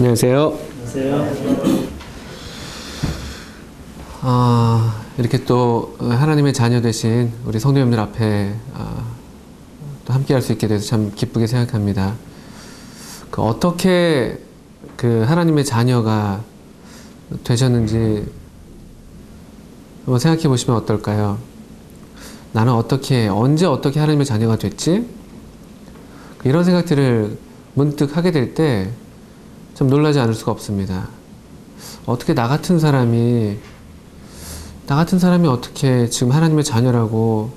안녕하세요. 안녕하세요. 이렇게 또 하나님의 자녀 되신 우리 성도님들 앞에 또 함께 할 수 있게 돼서 참 기쁘게 생각합니다. 어떻게 하나님의 자녀가 되셨는지 한번 생각해 보시면 어떨까요? 나는 언제 어떻게 하나님의 자녀가 됐지? 이런 생각들을 문득 하게 될 때 참 놀라지 않을 수가 없습니다. 어떻게 나 같은 사람이 어떻게 지금 하나님의 자녀라고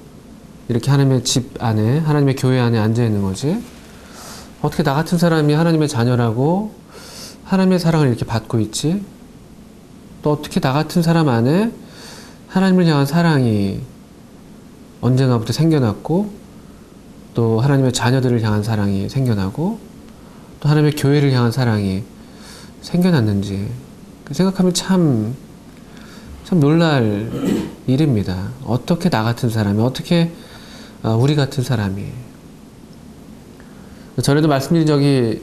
이렇게 하나님의 집 안에, 하나님의 교회 안에 앉아 있는 거지? 어떻게 나 같은 사람이 하나님의 자녀라고 하나님의 사랑을 이렇게 받고 있지? 또 어떻게 나 같은 사람 안에 하나님을 향한 사랑이 언젠가부터 생겨났고, 또 하나님의 자녀들을 향한 사랑이 생겨나고, 또 하나님의 교회를 향한 사랑이 생겨났는지 생각하면 참 놀랄 일입니다. 어떻게 나 같은 사람이, 어떻게 우리 같은 사람이. 전에도 말씀드린 적이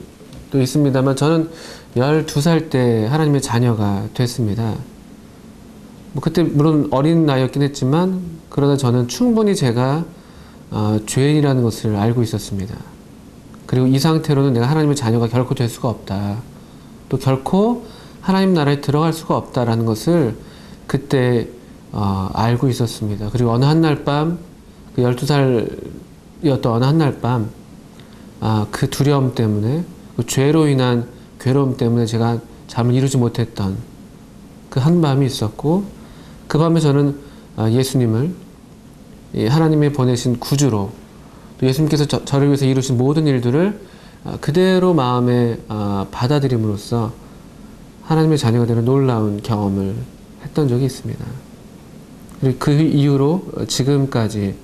또 있습니다만, 저는 12살 때 하나님의 자녀가 됐습니다. 그때 물론 어린 나이였긴 했지만, 그러나 저는 충분히 제가 죄인이라는 것을 알고 있었습니다. 그리고 이 상태로는 내가 하나님의 자녀가 결코 될 수가 없다. 또 결코 하나님 나라에 들어갈 수가 없다라는 것을 그때 알고 있었습니다. 그리고 어느 한날 밤, 12살이었던 어느 한날 밤, 그 두려움 때문에, 그 죄로 인한 괴로움 때문에 제가 잠을 이루지 못했던 그 한밤이 있었고, 그 밤에 저는 예수님을 하나님이 보내신 구주로, 또 예수님께서 저를 위해서 이루신 모든 일들을 그대로 마음에 받아들임으로써 하나님의 자녀가 되는 놀라운 경험을 했던 적이 있습니다. 그리고 그 이후로 지금까지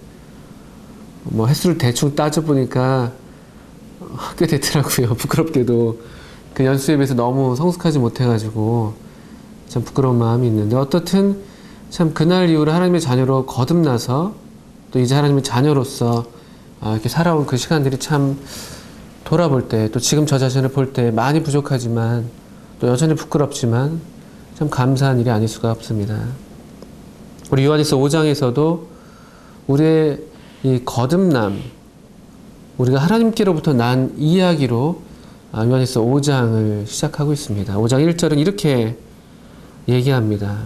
횟수를 대충 따져보니까 꽤 됐더라고요. 부끄럽게도 그 연수에 비해서 너무 성숙하지 못해가지고 참 부끄러운 마음이 있는데, 어떻든 참 그날 이후로 하나님의 자녀로 거듭나서 또 이제 하나님의 자녀로서 이렇게 살아온 그 시간들이 참 돌아볼 때, 또 지금 저 자신을 볼 때 많이 부족하지만 또 여전히 부끄럽지만 참 감사한 일이 아닐 수가 없습니다. 우리 요한일서 5장에서도 우리의 이 거듭남, 우리가 하나님께로부터 난 이야기로 요한일서 5장을 시작하고 있습니다. 5장 1절은 이렇게 얘기합니다.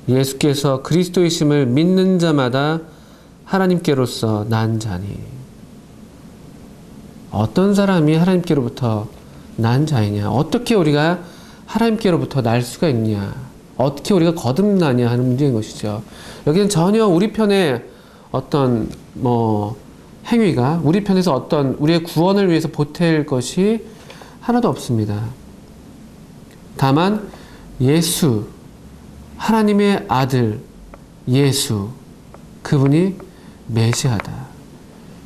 예수께서 그리스도이심을 믿는 자마다 하나님께로서 난 자니. 어떤 사람이 하나님께로부터 난 자이냐? 어떻게 우리가 하나님께로부터 날 수가 있냐? 어떻게 우리가 거듭나냐 하는 문제인 것이죠. 여기는 전혀 우리 편의 어떤 행위가 우리 편에서 어떤 우리의 구원을 위해서 보탤 것이 하나도 없습니다. 다만 예수, 하나님의 아들 예수, 그분이 메시아다.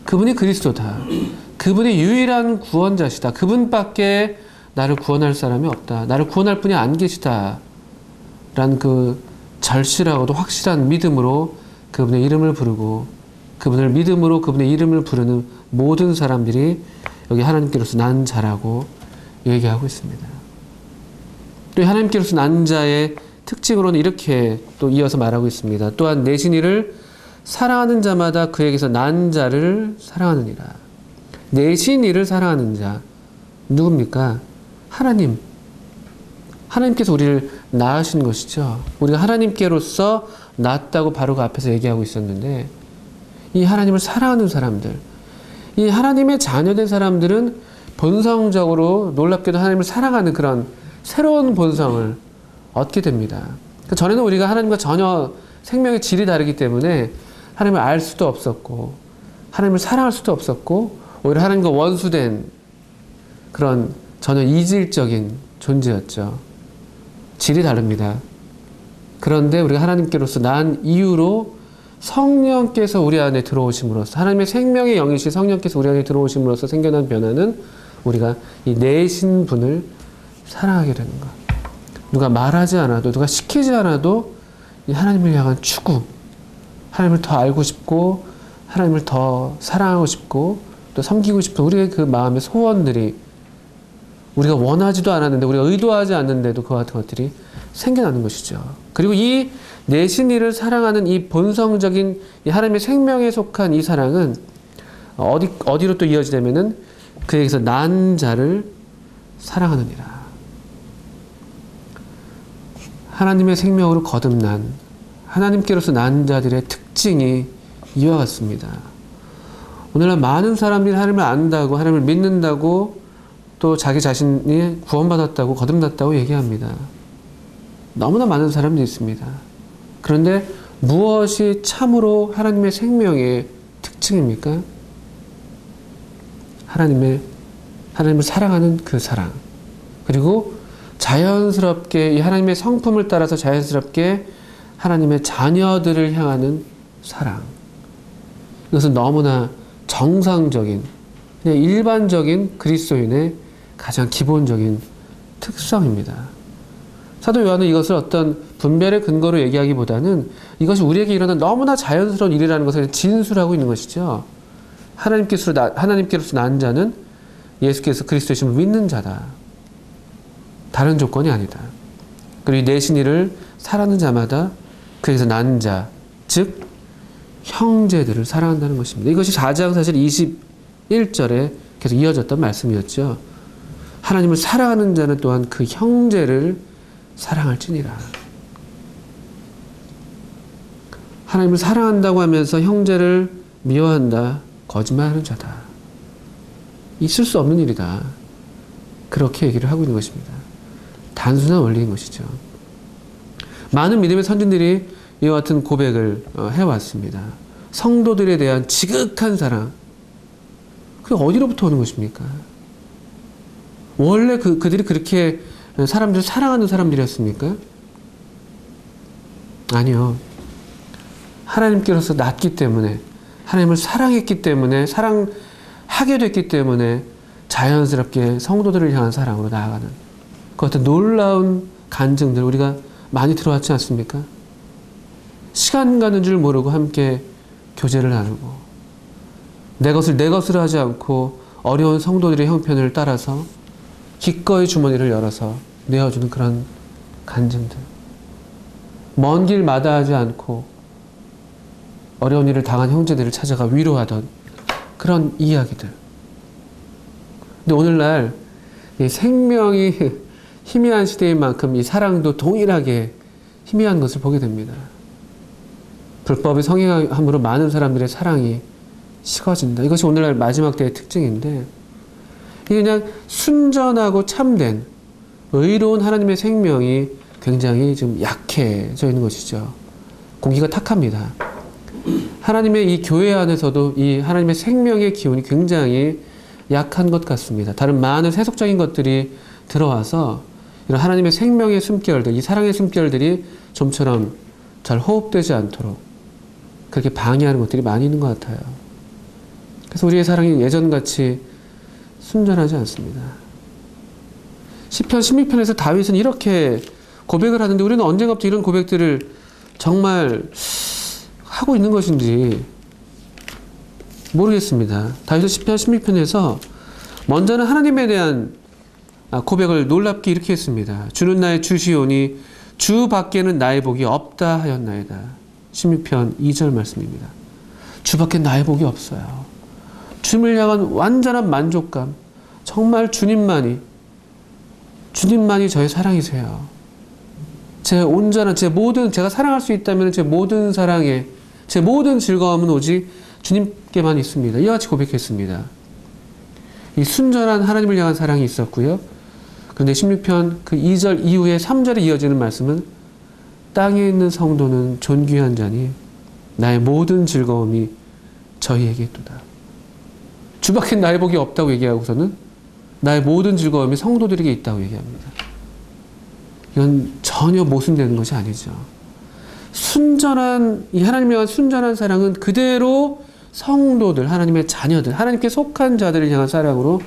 그분이 그리스도다. 그분이 유일한 구원자시다. 그분밖에 나를 구원할 사람이 없다. 나를 구원할 분이 안 계시다. 라는 그 절실하고도 확실한 믿음으로 그분의 이름을 부르고, 그분을 믿음으로 그분의 이름을 부르는 모든 사람들이 여기 하나님께로서 난 자라고 얘기하고 있습니다. 또 하나님께로서 난 자의 특징으로는 이렇게 또 이어서 말하고 있습니다. 또한 내신 이를 사랑하는 자마다 그에게서 난 자를 사랑하느니라. 내신 이를 사랑하는 자 누굽니까? 하나님. 하나님께서 우리를 낳으신 것이죠. 우리가 하나님께로서 낳았다고 바로 그 앞에서 얘기하고 있었는데, 이 하나님을 사랑하는 사람들, 이 하나님의 자녀된 사람들은 본성적으로 놀랍게도 하나님을 사랑하는 그런 새로운 본성을 얻게 됩니다. 전에는 우리가 하나님과 전혀 생명의 질이 다르기 때문에 하나님을 알 수도 없었고, 하나님을 사랑할 수도 없었고, 오히려 하나님과 원수된 그런 전혀 이질적인 존재였죠. 질이 다릅니다. 그런데 우리가 하나님께로서 난 이후로 성령께서 우리 안에 들어오심으로써, 하나님의 생명의 영이신 성령께서 우리 안에 들어오심으로써 생겨난 변화는 우리가 이 내신 분을 사랑하게 되는 것. 누가 말하지 않아도, 누가 시키지 않아도 이 하나님을 향한 추구, 하나님을 더 알고 싶고, 하나님을 더 사랑하고 싶고, 또 섬기고 싶은 우리의 그 마음의 소원들이 우리가 원하지도 않았는데, 우리가 의도하지 않는데도 그와 같은 것들이 생겨나는 것이죠. 그리고 이 내신 이를 사랑하는 이 본성적인 이 하나님의 생명에 속한 이 사랑은 어디로 또 이어지냐면은 그에게서 난 자를 사랑하느니라. 하나님의 생명으로 거듭난 하나님께로서 난 자들의 특징이 이와 같습니다. 오늘날 많은 사람들이 하나님을 안다고, 하나님을 믿는다고, 또 자기 자신이 구원받았다고, 거듭났다고 얘기합니다. 너무나 많은 사람들이 있습니다. 그런데 무엇이 참으로 하나님의 생명의 특징입니까? 하나님을 사랑하는 그 사랑. 그리고 자연스럽게 이 하나님의 성품을 따라서 자연스럽게 하나님의 자녀들을 향하는 사랑. 이것은 너무나 정상적인, 그냥 일반적인 그리스도인의 가장 기본적인 특성입니다. 사도 요한은 이것을 어떤 분별의 근거로 얘기하기보다는 이것이 우리에게 일어난 너무나 자연스러운 일이라는 것을 진술하고 있는 것이죠. 하나님께로서 난 자는 예수께서 그리스도이심을 믿는 자다. 다른 조건이 아니다. 그리고 내신 이를 사랑하는 자마다 그에서 난 자, 즉 형제들을 사랑한다는 것입니다. 이것이 4장 사실 21절에 계속 이어졌던 말씀이었죠. 하나님을 사랑하는 자는 또한 그 형제를 사랑할지니라. 하나님을 사랑한다고 하면서 형제를 미워한다. 거짓말하는 자다. 있을 수 없는 일이다. 그렇게 얘기를 하고 있는 것입니다. 단순한 원리인 것이죠. 많은 믿음의 선진들이 이와 같은 고백을 해왔습니다. 성도들에 대한 지극한 사랑. 그게 어디로부터 오는 것입니까? 원래 그들이 그렇게 사람들을 사랑하는 사람들이었습니까? 아니요. 하나님께로서 낳기 때문에, 하나님을 사랑했기 때문에, 사랑하게 됐기 때문에 자연스럽게 성도들을 향한 사랑으로 나아가는 그 어떤 놀라운 간증들 우리가 많이 들어왔지 않습니까? 시간 가는 줄 모르고 함께 교제를 나누고 내 것을 하지 않고 어려운 성도들의 형편을 따라서 기꺼이 주머니를 열어서 내어주는 그런 간증들. 먼 길 마다하지 않고 어려운 일을 당한 형제들을 찾아가 위로하던 그런 이야기들. 근데 오늘날 이 생명이 희미한 시대인 만큼 이 사랑도 동일하게 희미한 것을 보게 됩니다. 불법의 성행함으로 많은 사람들의 사랑이 식어진다. 이것이 오늘날 마지막 때의 특징인데, 이게 그냥 순전하고 참된 의로운 하나님의 생명이 굉장히 좀 약해져 있는 것이죠. 공기가 탁합니다. 하나님의 이 교회 안에서도 이 하나님의 생명의 기운이 굉장히 약한 것 같습니다. 다른 많은 세속적인 것들이 들어와서 이런 하나님의 생명의 숨결들, 이 사랑의 숨결들이 좀처럼 잘 호흡되지 않도록 그렇게 방해하는 것들이 많이 있는 것 같아요. 그래서 우리의 사랑이 예전같이 순전하지 않습니다. 시편 16편에서 다윗은 이렇게 고백을 하는데 우리는 언젠가부터 이런 고백들을 정말 하고 있는 것인지 모르겠습니다. 다윗은 시편 16편에서 먼저는 하나님에 대한 고백을 놀랍게 이렇게 했습니다. 주는 나의 주시오니 주 밖에는 나의 복이 없다 하였나이다. 16편 2절 말씀입니다. 주 밖에 나의 복이 없어요. 주님을 향한 완전한 만족감. 정말 주님만이 저의 사랑이세요. 제 온전한, 제가 사랑할 수 있다면 제 모든 사랑에, 제 모든 즐거움은 오직 주님께만 있습니다. 이와 같이 고백했습니다. 이 순전한 하나님을 향한 사랑이 있었고요. 그런데 16편 그 2절 이후에 3절에 이어지는 말씀은 땅에 있는 성도는 존귀한 자니 나의 모든 즐거움이 저희에게 있도다. 주 밖엔 나의 복이 없다고 얘기하고서는 나의 모든 즐거움이 성도들에게 있다고 얘기합니다. 이건 전혀 모순되는 것이 아니죠. 이 하나님을 향한 순전한 사랑은 그대로 성도들, 하나님의 자녀들, 하나님께 속한 자들을 향한 사랑으로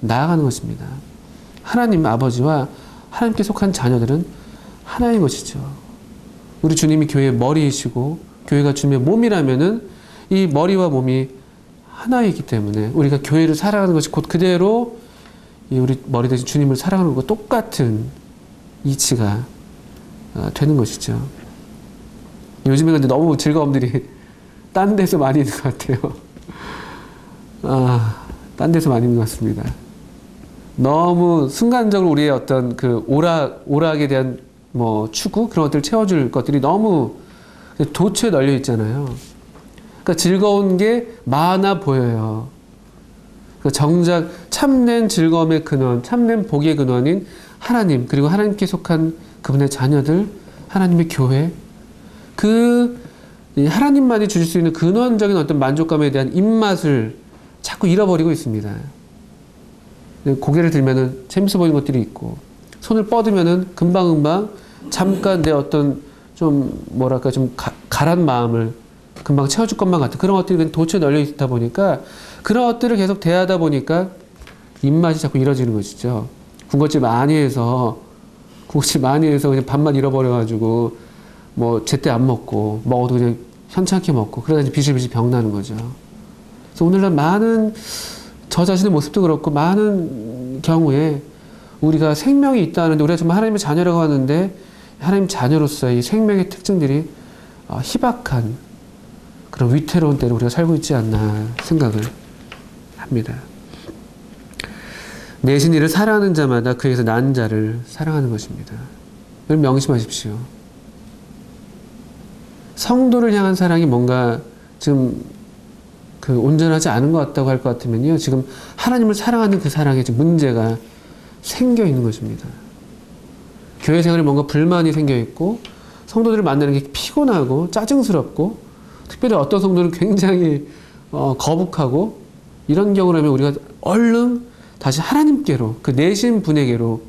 나아가는 것입니다. 하나님 아버지와 하나님께 속한 자녀들은 하나인 것이죠. 우리 주님이 교회의 머리이시고 교회가 주님의 몸이라면은 이 머리와 몸이 하나이기 때문에 우리가 교회를 사랑하는 것이 곧 그대로 이 우리 머리 대신 주님을 사랑하는 것과 똑같은 이치가 되는 것이죠. 요즘에 근데 너무 즐거움들이 딴 데서 많이 있는 것 같아요. 딴 데서 많이 있는 것 같습니다. 너무 순간적으로 우리의 어떤 그 오락에 대한 뭐 추구 그런 것들을 채워줄 것들이 너무 도처에 널려 있잖아요. 그러니까 즐거운 게 많아 보여요. 그러니까 정작 참된 즐거움의 근원, 참된 복의 근원인 하나님, 그리고 하나님께 속한 그분의 자녀들, 하나님의 교회, 그 하나님만이 주실 수 있는 근원적인 어떤 만족감에 대한 입맛을 자꾸 잃어버리고 있습니다. 고개를 들면은 재밌어 보이는 것들이 있고, 손을 뻗으면은 금방금방 잠깐 내 어떤 좀 뭐랄까 좀 가란 마음을 금방 채워줄 것만 같은 그런 것들이 도처에 널려 있다 보니까 그런 것들을 계속 대하다 보니까 입맛이 자꾸 잃어지는 것이죠. 군것질 많이 해서 그냥 밥만 잃어버려가지고 뭐 제때 안 먹고 먹어도 그냥 현찮게 먹고 그러다 이제 비실비실 병나는 거죠. 그래서 오늘날 많은 저 자신의 모습도 그렇고 많은 경우에 우리가 생명이 있다는데 우리가 정말 하나님의 자녀라고 하는데 하나님 자녀로서의 이 생명의 특징들이 희박한 그런 위태로운 때를 우리가 살고 있지 않나 생각을 합니다. 내신 이를 사랑하는 자마다 그에게서 난 자를 사랑하는 것입니다. 늘 명심하십시오. 성도를 향한 사랑이 뭔가 지금 온전하지 않은 것 같다고 할 것 같으면요. 지금 하나님을 사랑하는 그 사랑에 지금 문제가 생겨 있는 것입니다. 교회 생활에 뭔가 불만이 생겨 있고 성도들을 만나는 게 피곤하고 짜증스럽고 특별히 어떤 성도는 굉장히 거북하고 이런 경우라면 우리가 얼른 다시 하나님께로 그 내신 분에게로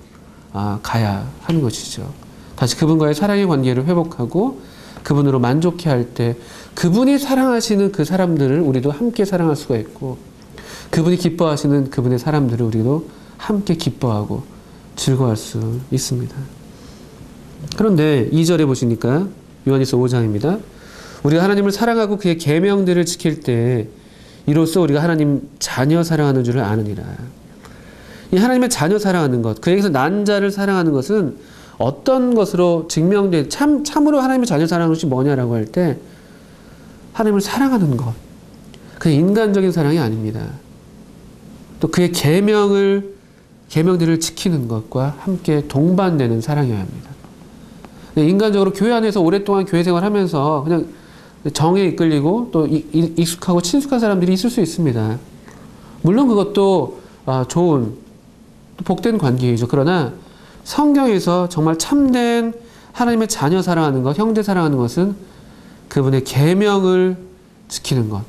가야 하는 것이죠. 다시 그분과의 사랑의 관계를 회복하고 그분으로 만족해 할 때 그분이 사랑하시는 그 사람들을 우리도 함께 사랑할 수가 있고 그분이 기뻐하시는 그분의 사람들을 우리도 함께 기뻐하고 즐거워할 수 있습니다. 그런데 2절에 보시니까 요한일서 5장입니다. 우리가 하나님을 사랑하고 그의 계명들을 지킬 때 이로써 우리가 하나님 자녀 사랑하는 줄을 아느니라. 이 하나님의 자녀 사랑하는 것, 그에게서 난 자를 사랑하는 것은 어떤 것으로 증명된 참으로 하나님의 자녀 사랑하는 것이 뭐냐라고 할 때 하나님을 사랑하는 것, 그냥 인간적인 사랑이 아닙니다. 또 그의 계명들을 지키는 것과 함께 동반되는 사랑이어야 합니다. 인간적으로 교회 안에서 오랫동안 교회 생활하면서 그냥 정에 이끌리고 또 익숙하고 친숙한 사람들이 있을 수 있습니다. 물론 그것도 좋은 또 복된 관계이죠. 그러나 성경에서 정말 참된 하나님의 자녀 사랑하는 것, 형제 사랑하는 것은 그분의 계명을 지키는 것,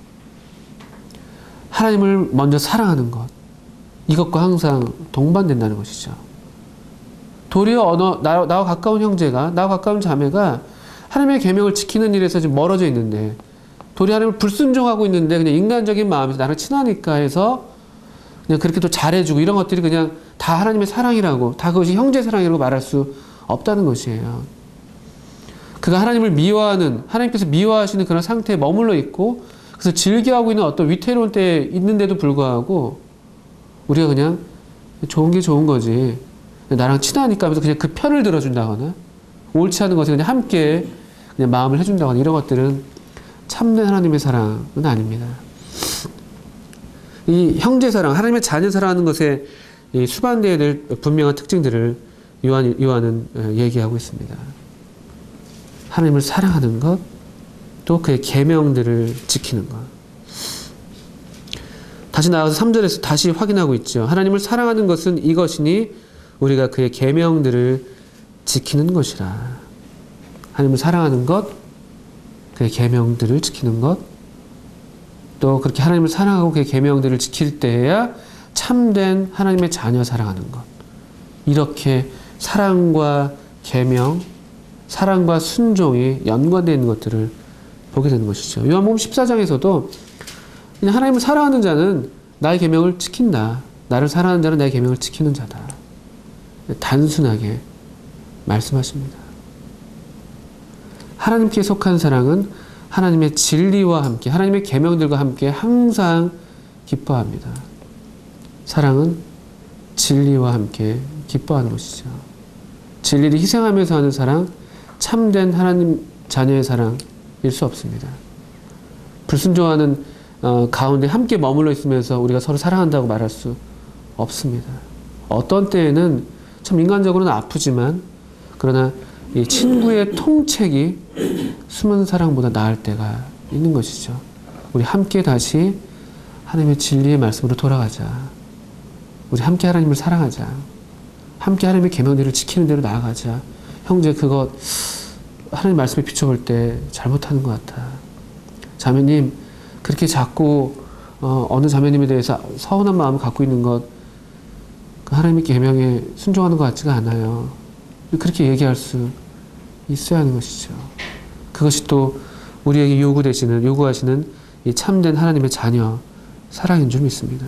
하나님을 먼저 사랑하는 것, 이것과 항상 동반된다는 것이죠. 도리어 나와 가까운 형제가, 나와 가까운 자매가 하나님의 계명을 지키는 일에서 지금 멀어져 있는데 도리어 하나님을 불순종하고 있는데 그냥 인간적인 마음에서 나랑 친하니까 해서 그냥 그렇게 또 잘해주고 이런 것들이 그냥 다 하나님의 사랑이라고, 다 그것이 형제 사랑이라고 말할 수 없다는 것이에요. 그가 하나님을 미워하는, 하나님께서 미워하시는 그런 상태에 머물러 있고 그래서 즐겨하고 있는 어떤 위태로운 때에 있는데도 불구하고 우리가 그냥 좋은 게 좋은 거지, 나랑 친하니까 하면서 그냥 그 편을 들어준다거나 옳지 않은 것에 그냥 함께 그냥 마음을 해준다거나 이런 것들은 참된 하나님의 사랑은 아닙니다. 이 형제 사랑, 하나님의 자녀 사랑하는 것에 수반되어야 될 분명한 특징들을 요한은 얘기하고 있습니다. 하나님을 사랑하는 것, 또 그의 계명들을 지키는 것. 다시 나아가서 3절에서 다시 확인하고 있죠. 하나님을 사랑하는 것은 이것이니 우리가 그의 계명들을 지키는 것이라. 하나님을 사랑하는 것, 그의 계명들을 지키는 것, 또 그렇게 하나님을 사랑하고 그의 계명들을 지킬 때에야 참된 하나님의 자녀 사랑하는 것. 이렇게 사랑과 계명, 사랑과 순종이 연관되어 있는 것들을 보게 되는 것이죠. 요한복음 14장에서도 그냥 하나님을 사랑하는 자는 나의 계명을 지킨다. 나를 사랑하는 자는 나의 계명을 지키는 자다. 단순하게 말씀하십니다. 하나님께 속한 사랑은 하나님의 진리와 함께, 하나님의 계명들과 함께 항상 기뻐합니다. 사랑은 진리와 함께 기뻐하는 것이죠. 진리를 희생하면서 하는 사랑, 참된 하나님 자녀의 사랑일 수 없습니다. 불순종하는 가운데 함께 머물러 있으면서 우리가 서로 사랑한다고 말할 수 없습니다. 어떤 때에는 참 인간적으로는 아프지만 그러나 이 친구의 통책이 숨은 사랑보다 나을 때가 있는 것이죠. 우리 함께 다시 하나님의 진리의 말씀으로 돌아가자. 우리 함께 하나님을 사랑하자. 함께 하나님의 계명들을 지키는 대로 나아가자. 형제, 그것 하나님 말씀에 비춰볼 때 잘못하는 것 같아. 자매님, 그렇게 자꾸 어느 자매님에 대해서 서운한 마음을 갖고 있는 것, 하나님의 계명에 순종하는 것 같지가 않아요. 그렇게 얘기할 수 있어야 하는 것이죠. 그것이 또 우리에게 요구하시는 이 참된 하나님의 자녀 사랑인 줄 믿습니다.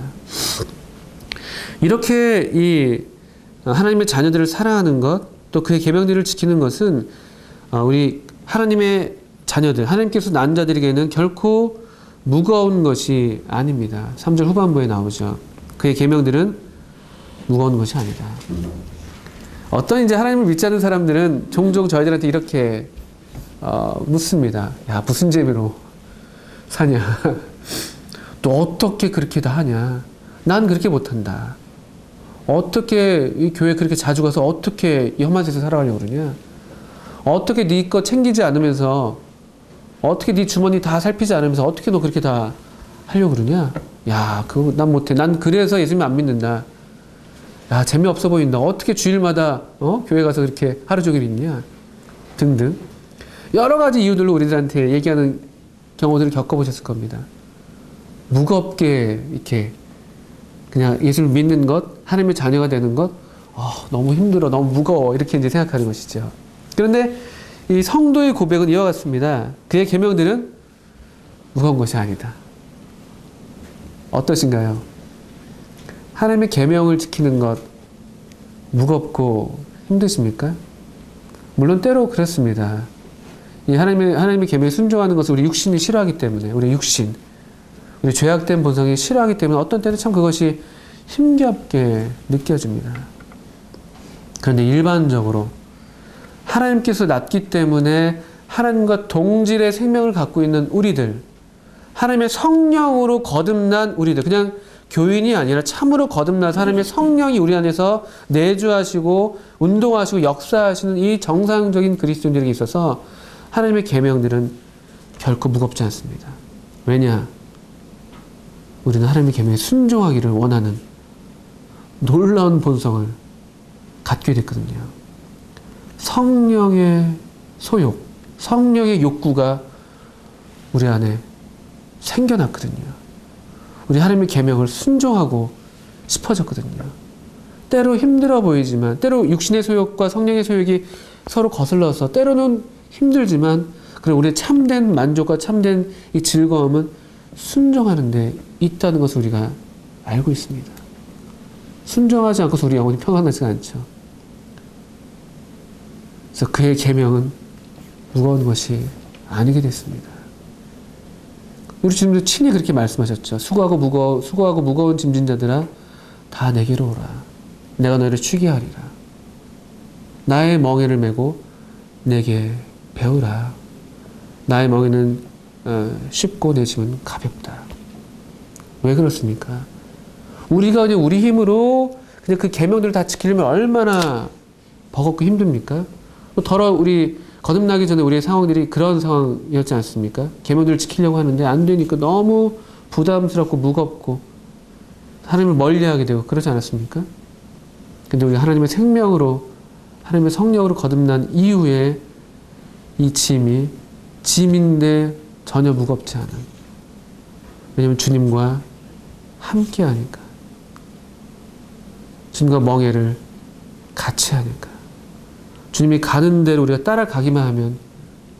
이렇게 이 하나님의 자녀들을 사랑하는 것, 또 그의 계명들을 지키는 것은 우리 하나님의 자녀들, 하나님께서 난 자들에게는 결코 무거운 것이 아닙니다. 3절 후반부에 나오죠. 그의 계명들은 무거운 것이 아니다. 어떤 이제 하나님을 믿지 않는 사람들은 종종 저희들한테 이렇게 묻습니다. 야, 무슨 재미로 사냐? 또 어떻게 그렇게 다 하냐? 난 그렇게 못한다. 어떻게 이 교회 그렇게 자주 가서 어떻게 이 험한 세상 살아가려고 그러냐? 어떻게 네 거 챙기지 않으면서, 어떻게 네 주머니 다 살피지 않으면서 어떻게 너 그렇게 다 하려고 그러냐? 야, 그거 난 못해. 난 그래서 예수님 안 믿는다. 야, 재미없어 보인다. 어떻게 주일마다 교회 가서 그렇게 하루 종일 있냐? 등등 여러 가지 이유들로 우리들한테 얘기하는 경우들을 겪어보셨을 겁니다. 무겁게 이렇게 그냥 예수를 믿는 것, 하나님의 자녀가 되는 것, 너무 힘들어, 너무 무거워 이렇게 이제 생각하는 것이죠. 그런데 이 성도의 고백은 이와 같습니다. 그의 계명들은 무거운 것이 아니다. 어떠신가요? 하나님의 계명을 지키는 것 무겁고 힘드십니까? 물론 때로 그렇습니다. 이 하나님의 계명에 순종하는 것을 우리 육신이 싫어하기 때문에, 우리 죄악된 본성이 싫어하기 때문에 어떤 때는 참 그것이 힘겹게 느껴집니다. 그런데 일반적으로 하나님께서 낳기 때문에 하나님과 동질의 생명을 갖고 있는 우리들, 하나님의 성령으로 거듭난 우리들, 그냥 교인이 아니라 참으로 거듭나서 하나님의 성령이 우리 안에서 내주하시고 운동하시고 역사하시는 이 정상적인 그리스도인들에게 있어서 하나님의 계명들은 결코 무겁지 않습니다. 왜냐? 우리는 하나님의 계명에 순종하기를 원하는 놀라운 본성을 갖게 됐거든요. 성령의 소욕, 성령의 욕구가 우리 안에 생겨났거든요. 우리 하나님의 계명을 순종하고 싶어졌거든요. 때로 힘들어 보이지만, 때로 육신의 소욕과 성령의 소욕이 서로 거슬러서 때로는 힘들지만, 그럼 우리의 참된 만족과 참된 이 즐거움은 순종하는 데 있다는 것을 우리가 알고 있습니다. 순종하지 않고서 우리 영혼이 평안하지 않죠. 그래서 그의 계명은 무거운 것이 아니게 됐습니다. 우리 주님도 친히 그렇게 말씀하셨죠. 수고하고 무거운 짐진 자들아 다 내게로 오라. 내가 너희를 쉬게 하리라. 나의 멍에를 메고 내게 배우라. 나의 멍에는 쉽고 내 짐은 가볍다. 왜 그렇습니까? 우리가 그냥 우리 힘으로 그냥 그 계명들을 다 지키려면 얼마나 버겁고 힘듭니까? 더러 우리 거듭나기 전에 우리의 상황들이 그런 상황이었지 않습니까? 계명들을 지키려고 하는데 안 되니까 너무 부담스럽고 무겁고 하나님을 멀리하게 되고 그러지 않았습니까? 근데 우리 하나님의 생명으로, 하나님의 성령으로 거듭난 이후에 이 짐인데 전혀 무겁지 않은, 왜냐하면 주님과 함께 하니까, 주님과 멍에를 같이 하니까, 주님이 가는 대로 우리가 따라가기만 하면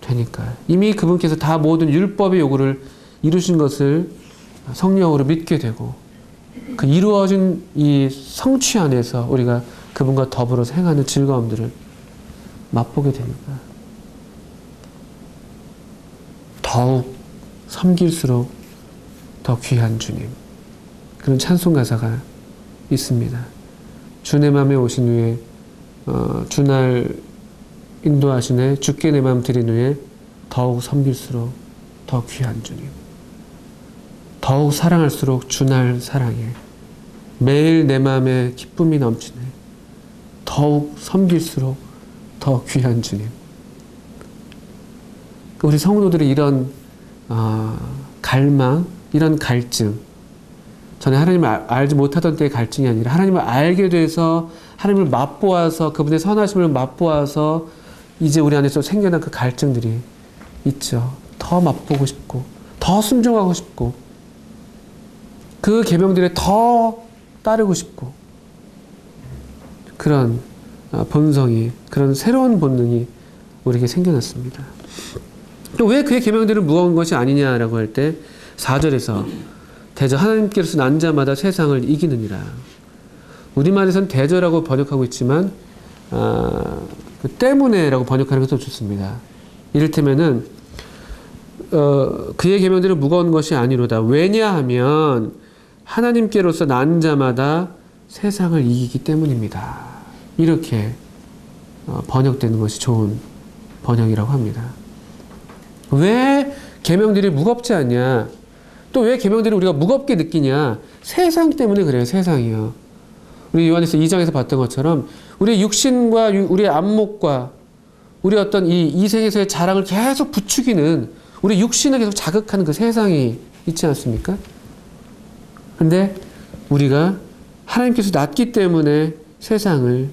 되니까, 이미 그분께서 다 모든 율법의 요구를 이루신 것을 성령으로 믿게 되고, 그 이루어진 이 성취 안에서 우리가 그분과 더불어 행하는 즐거움들을 맛보게 되니까 더욱 섬길수록 더 귀한 주님, 그런 찬송 가사가 있습니다. 주 내 맘에 오신 후에 주날 인도하시네 주께 내 맘 드린 후에 더욱 섬길수록 더 귀한 주님, 더욱 사랑할수록 주날 사랑해 매일 내 마음에 기쁨이 넘치네 더욱 섬길수록 더 귀한 주님. 우리 성도들의 이런 갈망, 이런 갈증, 전에 하나님을 알지 못하던 때의 갈증이 아니라 하나님을 알게 돼서 하나님을 맛보아서 그분의 선하심을 맛보아서 이제 우리 안에서 생겨난 그 갈증들이 있죠. 더 맛보고 싶고 더 순종하고 싶고 그 계명들에 더 따르고 싶고 그런 본성이, 그런 새로운 본능이 우리에게 생겨났습니다. 또 왜 그의 계명들은 무거운 것이 아니냐라고 할 때 4절에서 대저 하나님께로서 난 자마다 세상을 이기느니라. 우리말에서는 대저라고 번역하고 있지만 그 때문에라고 번역하는 것도 좋습니다. 이를테면은 그의 계명들은 무거운 것이 아니로다. 왜냐하면 하나님께로서 난 자마다 세상을 이기기 때문입니다. 이렇게 번역되는 것이 좋은 번역이라고 합니다. 왜 계명들이 무겁지 않냐? 또 왜 계명들을 우리가 무겁게 느끼냐? 세상 때문에 그래요. 세상이요. 우리 요한에서 2장에서 봤던 것처럼 우리의 육신과 우리의 안목과 우리 어떤 이 이생에서의 자랑을 계속 부추기는, 우리 육신을 계속 자극하는 그 세상이 있지 않습니까? 근데 우리가 하나님께서 낳기 때문에 세상을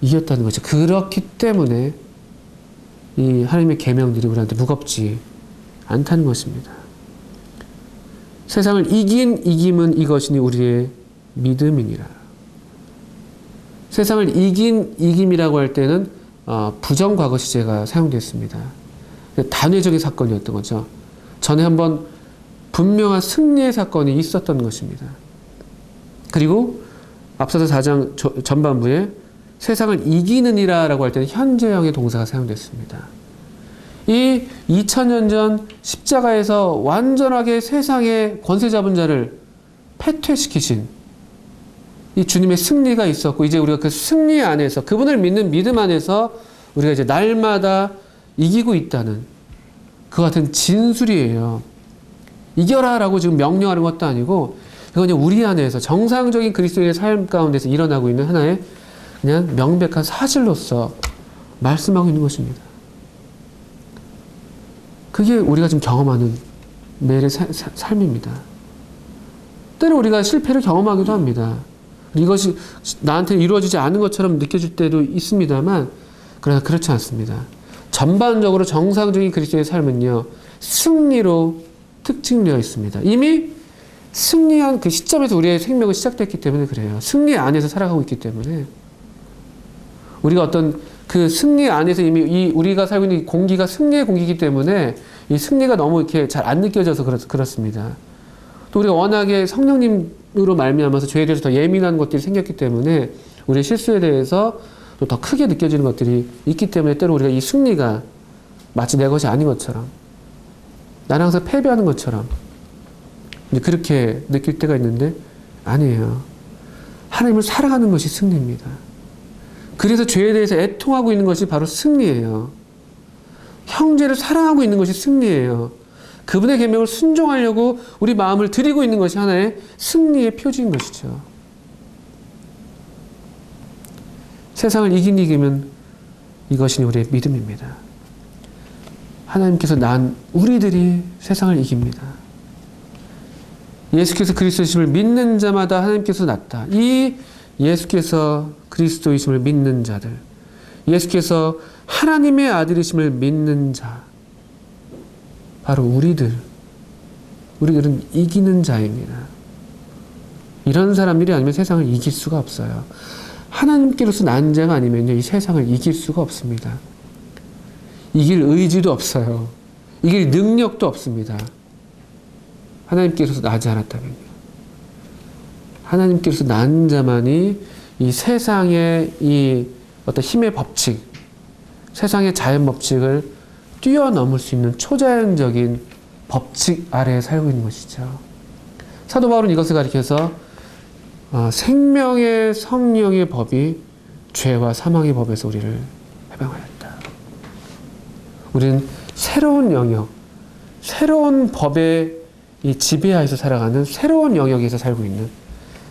이겼다는 거죠. 그렇기 때문에 이 하나님의 계명들이 우리한테 무겁지 않다는 것입니다. 세상을 이긴 이김은 이것이니 우리의 믿음이니라. 세상을 이긴 이김이라고 할 때는 부정과거 시제가 사용됐습니다. 단회적인 사건이었던 거죠. 전에 한번 분명한 승리의 사건이 있었던 것입니다. 그리고 앞서서 4장 전반부에 세상을 이기느니라 라고 할 때는 현재형의 동사가 사용됐습니다. 이 2000년 전 십자가에서 완전하게 세상의 권세 잡은 자를 패퇴시키신 이 주님의 승리가 있었고, 이제 우리가 그 승리 안에서, 그분을 믿는 믿음 안에서 우리가 이제 날마다 이기고 있다는 그 같은 진술이에요. 이겨라 라고 지금 명령하는 것도 아니고, 그건 그냥 우리 안에서 정상적인 그리스도인의 삶 가운데서 일어나고 있는 하나의 그냥 명백한 사실로서 말씀하고 있는 것입니다. 그게 우리가 지금 경험하는 매일의 삶입니다. 때로 우리가 실패를 경험하기도 합니다. 이것이 나한테 이루어지지 않은 것처럼 느껴질 때도 있습니다만, 그러나 그렇지 않습니다. 전반적으로 정상적인 그리스도의 삶은요, 승리로 특징되어 있습니다. 이미 승리한 그 시점에서 우리의 생명은 시작됐기 때문에 그래요. 승리 안에서 살아가고 있기 때문에. 우리가 어떤 그 승리 안에서 이미 우리가 살고 있는 공기가 승리의 공기이기 때문에 이 승리가 너무 이렇게 잘 안 느껴져서 그렇습니다. 또 우리가 워낙에 성령님으로 말미암아서 죄에 대해서 더 예민한 것들이 생겼기 때문에 우리의 실수에 대해서 또 더 크게 느껴지는 것들이 있기 때문에 때로 우리가 이 승리가 마치 내 것이 아닌 것처럼, 나는 항상 패배하는 것처럼 그렇게 느낄 때가 있는데 아니에요. 하나님을 사랑하는 것이 승리입니다. 그래서 죄에 대해서 애통하고 있는 것이 바로 승리예요. 형제를 사랑하고 있는 것이 승리예요. 그분의 계명을 순종하려고 우리 마음을 드리고 있는 것이 하나의 승리의 표지인 것이죠. 세상을 이기면 이것이 우리의 믿음입니다. 하나님께서 난 우리들이 세상을 이깁니다. 예수께서 그리스도이심을 믿는 자마다 하나님께서 낳다. 이 예수께서 그리스도이심을 믿는 자들, 예수께서 하나님의 아들이심을 믿는 자, 바로 우리들은 이기는 자입니다. 이런 사람들이 아니면 세상을 이길 수가 없어요. 하나님께로서 난 자가 아니면요, 이 세상을 이길 수가 없습니다. 이길 의지도 없어요. 이길 능력도 없습니다. 하나님께로서 나지 않았다면요. 하나님께로서 난 자만이 이 세상의 이 어떤 힘의 법칙, 세상의 자연 법칙을 뛰어넘을 수 있는 초자연적인 법칙 아래에 살고 있는 것이죠. 사도 바울은 이것을 가리켜서 생명의 성령의 법이 죄와 사망의 법에서 우리를 해방하였다. 우리는 새로운 영역, 새로운 법의 이 지배하에서 살아가는 새로운 영역에서 살고 있는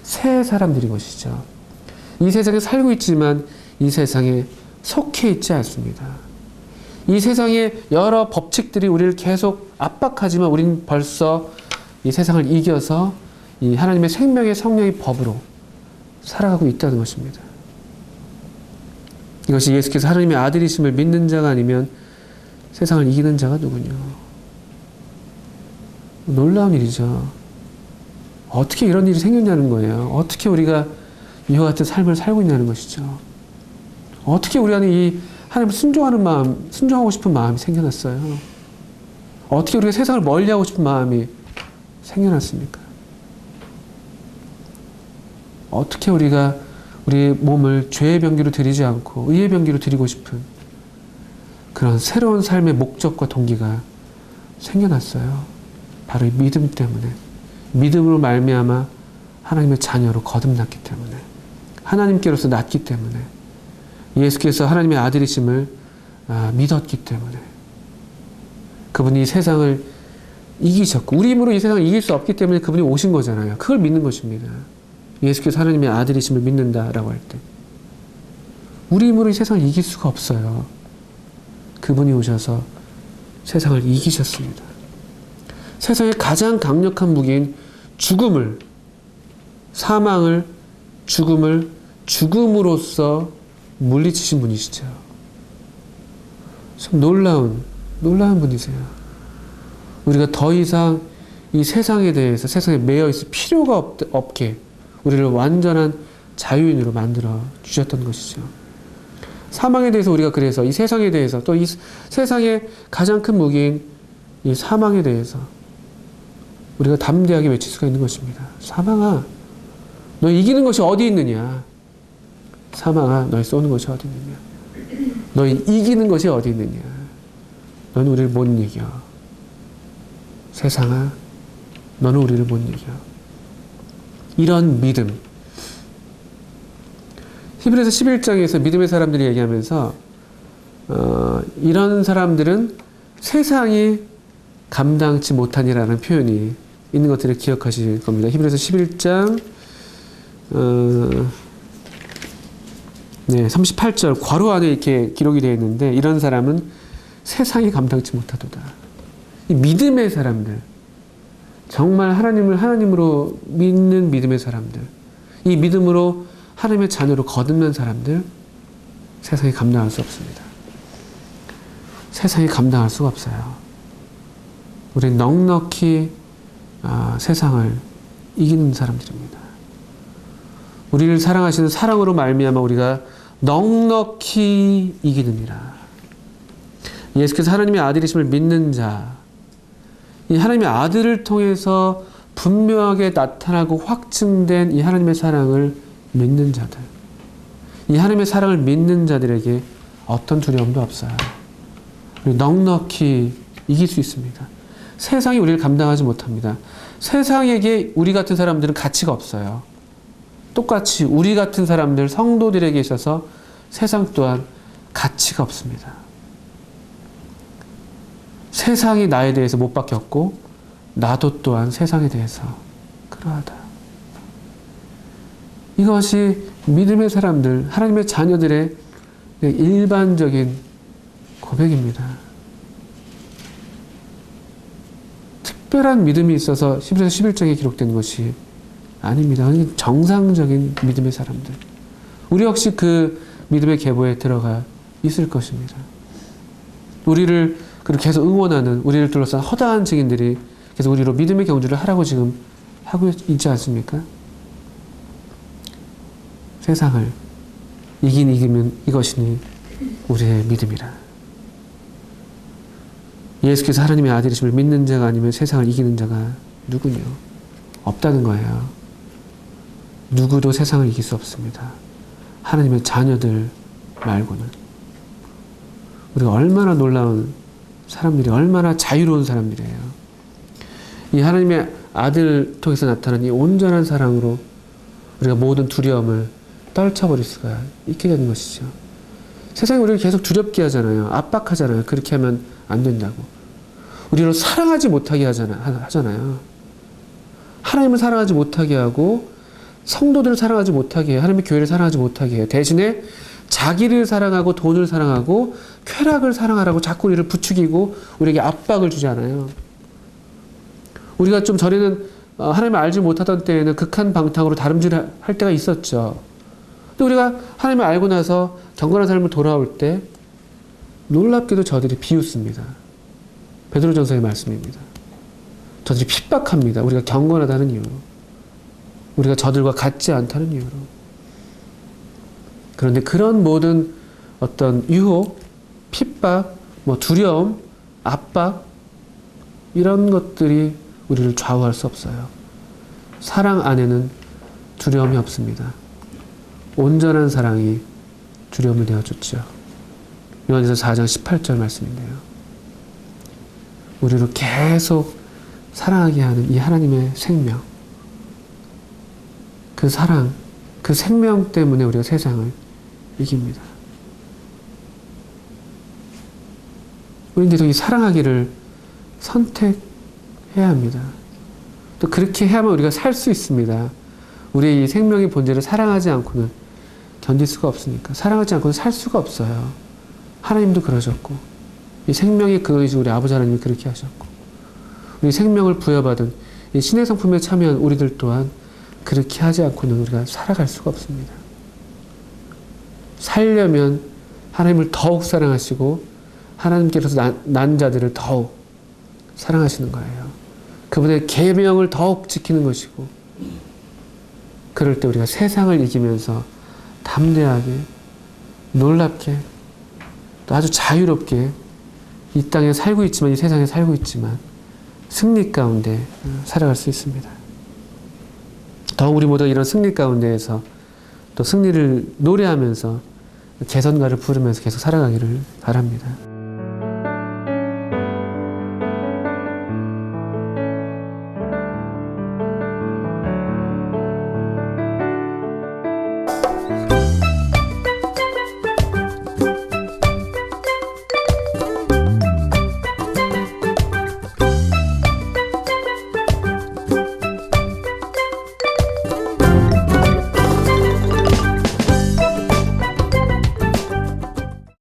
새 사람들인 것이죠. 이 세상에 살고 있지만 이 세상에 속해 있지 않습니다. 이 세상의 여러 법칙들이 우리를 계속 압박하지만 우리는 벌써 이 세상을 이겨서 이 하나님의 생명의 성령의 법으로 살아가고 있다는 것입니다. 이것이 예수께서 하나님의 아들이심을 믿는 자가 아니면 세상을 이기는 자가 누구냐. 놀라운 일이죠. 어떻게 이런 일이 생겼냐는 거예요. 어떻게 우리가 이와 같은 삶을 살고 있냐는 것이죠. 어떻게 우리 안에 이 하나님을 순종하는 마음, 순종하고 싶은 마음이 생겨났어요. 어떻게 우리가 세상을 멀리하고 싶은 마음이 생겨났습니까? 어떻게 우리가 우리의 몸을 죄의 병기로 드리지 않고 의의 병기로 드리고 싶은 그런 새로운 삶의 목적과 동기가 생겨났어요. 바로 이 믿음 때문에, 믿음으로 말미암아 하나님의 자녀로 거듭났기 때문에, 하나님께로서 났기 때문에, 예수께서 하나님의 아들이심을 믿었기 때문에, 그분이 이 세상을 이기셨고 우리 힘으로 이 세상을 이길 수 없기 때문에 그분이 오신 거잖아요. 그걸 믿는 것입니다. 예수께서 하나님의 아들이심을 믿는다라고 할 때 우리 힘으로 이 세상을 이길 수가 없어요. 그분이 오셔서 세상을 이기셨습니다. 세상의 가장 강력한 무기인 죽음을, 사망을, 죽음을 죽음으로써 물리치신 분이시죠. 참 놀라운 분이세요. 우리가 더 이상 이 세상에 대해서 세상에 매여 있을 필요가 없게 우리를 완전한 자유인으로 만들어 주셨던 것이죠. 사망에 대해서 우리가 그래서 이 세상에 대해서 또 이 세상의 가장 큰 무기인 이 사망에 대해서 우리가 담대하게 외칠 수가 있는 것입니다. 사망아, 너 이기는 것이 어디 있느냐? 사망아, 너희 쏘는 것이 어디 있느냐? 너희 이기는 것이 어디 있느냐? 너는 우리를 못 이겨. 세상아, 너는 우리를 못 이겨. 이런 믿음. 히브리서 11장에서 믿음의 사람들이 얘기하면서 이런 사람들은 세상이 감당치 못하니라는 표현이 있는 것들을 기억하실 겁니다. 히브리서 11장 38절 괄호 안에 이렇게 기록이 되어 있는데, 이런 사람은 세상이 감당치 못하도다. 이 믿음의 사람들, 정말 하나님을 하나님으로 믿는 믿음의 사람들, 이 믿음으로 하나님의 자녀로 거듭난 사람들, 세상이 감당할 수 없습니다. 세상이 감당할 수가 없어요. 우리는 넉넉히 세상을 이기는 사람들입니다. 우리를 사랑하시는 사랑으로 말미암아 우리가 넉넉히 이기느니라. 예수께서 하나님의 아들이심을 믿는 자, 이 하나님의 아들을 통해서 분명하게 나타나고 확증된 이 하나님의 사랑을 믿는 자들, 이 하나님의 사랑을 믿는 자들에게 어떤 두려움도 없어요. 넉넉히 이길 수 있습니다. 세상이 우리를 감당하지 못합니다. 세상에게 우리 같은 사람들은 가치가 없어요. 똑같이 우리 같은 사람들, 성도들에게 있어서 세상 또한 가치가 없습니다. 세상이 나에 대해서 못 박혔고 나도 또한 세상에 대해서 그러하다. 이것이 믿음의 사람들, 하나님의 자녀들의 일반적인 고백입니다. 특별한 믿음이 있어서 히브리서 11장에 기록된 것이 아닙니다. 정상적인 믿음의 사람들. 우리 역시 그 믿음의 계보에 들어가 있을 것입니다. 우리를 계속 응원하는, 우리를 둘러싼 허다한 증인들이 계속 우리로 믿음의 경주를 하라고 지금 하고 있지 않습니까? 세상을 이기면 이것이니 우리의 믿음이라. 예수께서 하나님의 아들이심을 믿는 자가 아니면 세상을 이기는 자가 누구뇨? 없다는 거예요. 누구도 세상을 이길 수 없습니다. 하나님의 자녀들 말고는. 우리가 얼마나 놀라운 사람들이, 얼마나 자유로운 사람들이에요. 이 하나님의 아들 통해서 나타난 이 온전한 사랑으로 우리가 모든 두려움을 떨쳐버릴 수가 있게 되는 것이죠. 세상이 우리를 계속 두렵게 하잖아요. 압박하잖아요. 그렇게 하면 안 된다고. 우리를 사랑하지 못하게 하잖아요. 하나님을 사랑하지 못하게 하고 성도들을 사랑하지 못하게 해요. 하나님의 교회를 사랑하지 못하게 해요. 대신에 자기를 사랑하고 돈을 사랑하고 쾌락을 사랑하라고 자꾸 우리를 부추기고 우리에게 압박을 주잖아요. 우리가 좀 전에는 하나님을 알지 못하던 때에는 극한방탕으로 다름질을 할 때가 있었죠. 근데 우리가 하나님을 알고 나서 경건한 삶을 돌아올 때 놀랍게도 저들이 비웃습니다. 베드로전서의 말씀입니다. 저들이 핍박합니다. 우리가 경건하다는 이유로. 우리가 저들과 같지 않다는 이유로. 그런데 그런 모든 어떤 유혹, 핍박, 두려움, 압박 이런 것들이 우리를 좌우할 수 없어요. 사랑 안에는 두려움이 없습니다. 온전한 사랑이 두려움을 내어줬죠. 요한일서 4장 18절 말씀인데요. 우리를 계속 사랑하게 하는 이 하나님의 생명, 그 사랑, 그 생명 때문에 우리가 세상을 이깁니다. 우리는 계속 이 사랑하기를 선택해야 합니다. 또 그렇게 해야만 우리가 살 수 있습니다. 우리의 이 생명의 본질을 사랑하지 않고는 견딜 수가 없으니까. 사랑하지 않고는 살 수가 없어요. 하나님도 그러셨고 이 생명의 근원이신 우리 아버지 하나님이 그렇게 하셨고 우리 생명을 부여받은 이 신의 성품에 참여한 우리들 또한 그렇게 하지 않고는 우리가 살아갈 수가 없습니다. 살려면 하나님을 더욱 사랑하시고 하나님께서 난 자들을 더욱 사랑하시는 거예요. 그분의 계명을 더욱 지키는 것이고 그럴 때 우리가 세상을 이기면서 담대하게 놀랍게 또 아주 자유롭게 이 땅에 살고 있지만 이 세상에 살고 있지만 승리 가운데 살아갈 수 있습니다. 더욱 우리 모두 이런 승리 가운데에서 또 승리를 노래하면서 개선가를 부르면서 계속 살아가기를 바랍니다.